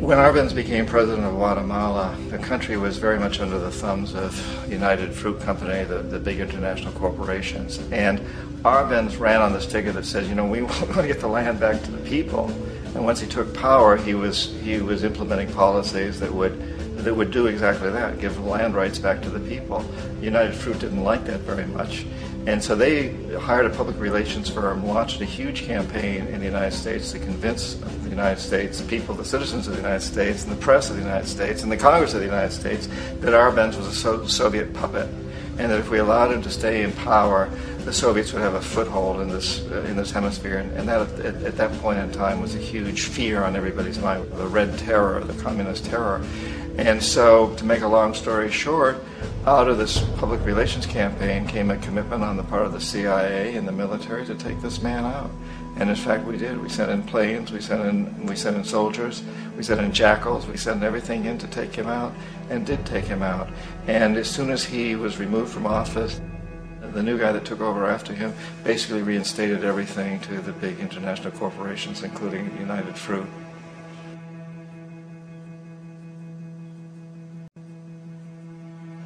When Arbenz became president of Guatemala, the country was very much under the thumbs of United Fruit Company, the big international corporations. And Arbenz ran on this ticket that says, we want to get the land back to the people. And once he took power, he was implementing policies that would do exactly that, give the land rights back to the people. United Fruit didn't like that very much. And so they hired a public relations firm, launched a huge campaign in the United States to convince the United States people, the citizens of the United States, and the press of the United States, and the Congress of the United States, that Arbenz was a Soviet puppet, and that if we allowed him to stay in power, the Soviets would have a foothold in this hemisphere. And that, at that point in time, was a huge fear on everybody's mind, the Red Terror, the Communist terror. And so, to make a long story short, out of this public relations campaign came a commitment on the part of the CIA and the military to take this man out. And in fact, we did. We sent in planes, we sent in soldiers, we sent in jackals, we sent everything in to take him out, and did take him out. And as soon as he was removed from office, the new guy that took over after him basically reinstated everything to the big international corporations, including United Fruit.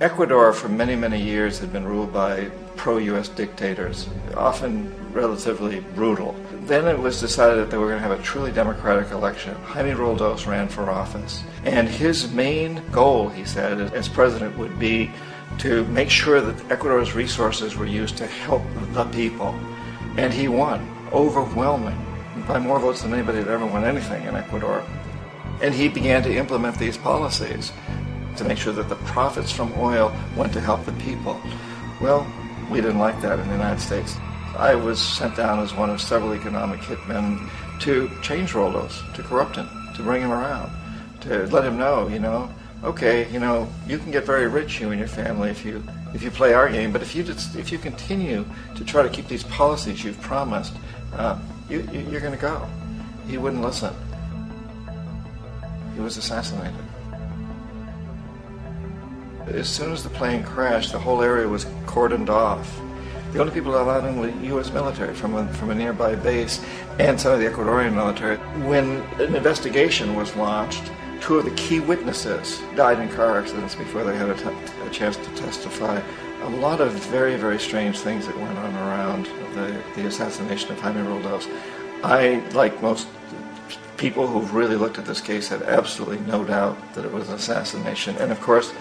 Ecuador for many, many years had been ruled by pro-U.S. dictators, often relatively brutal. Then it was decided that they were going to have a truly democratic election. Jaime Roldos ran for office, and his main goal, he said, as president would be to make sure that Ecuador's resources were used to help the people. And he won, overwhelming, by more votes than anybody had ever won anything in Ecuador. And he began to implement these policies to make sure that the profits from oil went to help the people. Well, we didn't like that in the United States. I was sent down as one of several economic hitmen to change Roldos, to corrupt him, to bring him around, to let him know, okay, you can get very rich, you and your family, if you play our game, but if you continue to try to keep these policies you've promised, you're going to go. He wouldn't listen. He was assassinated. As soon as the plane crashed, the whole area was cordoned off. The only people allowed in were U.S. military from a nearby base and some of the Ecuadorian military. When an investigation was launched, two of the key witnesses died in car accidents before they had a chance to testify. A lot of very, very strange things that went on around the assassination of Jaime Roldos. I, like most people who've really looked at this case, had absolutely no doubt that it was an assassination. And of course,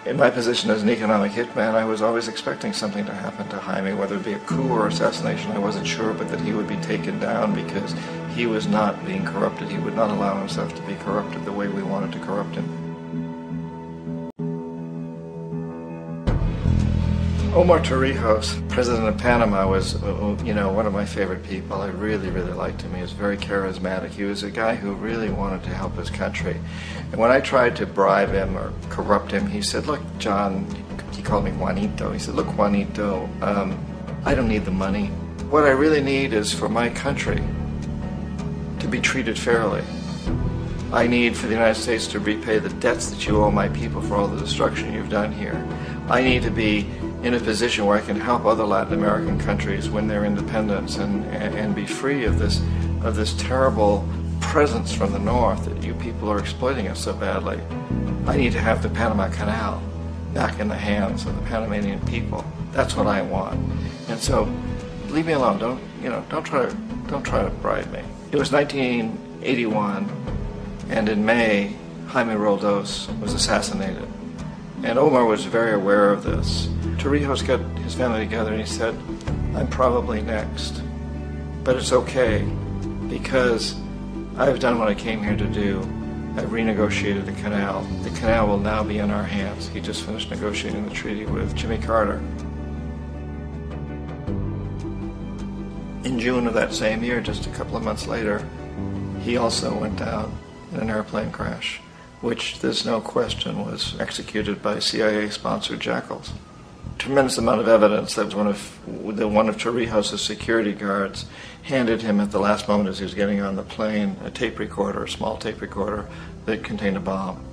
in my position as an economic hitman, I was always expecting something to happen to Jaime, whether it be a coup or assassination, I wasn't sure, but that he would be taken down because he was not being corrupted. He would not allow himself to be corrupted the way we wanted to corrupt him. Omar Torrijos, president of Panama, was, one of my favorite people. I really, really liked him. He was very charismatic. He was a guy who really wanted to help his country. And when I tried to bribe him or corrupt him, he said, look, John, he called me Juanito. He said, look, Juanito, I don't need the money. What I really need is for my country to be treated fairly. I need for the United States to repay the debts that you owe my people for all the destruction you've done here. I need to be in a position where I can help other Latin American countries win their independence and be free of this terrible presence from the north that you people are exploiting us so badly. I need to have the Panama Canal back in the hands of the Panamanian people. That's what I want. And so, leave me alone. Don't try to bribe me. It was 1981, and in May, Jaime Roldos was assassinated. And Omar was very aware of this. Torrijos got his family together and he said, I'm probably next, but it's okay because I've done what I came here to do. I've renegotiated the canal. The canal will now be in our hands. He just finished negotiating the treaty with Jimmy Carter. In June of that same year, just a couple of months later, he also went down in an airplane crash, which there's no question was executed by CIA-sponsored jackals. Tremendous amount of evidence that one of Torrijos' security guards handed him at the last moment as he was getting on the plane a tape recorder, a small tape recorder that contained a bomb.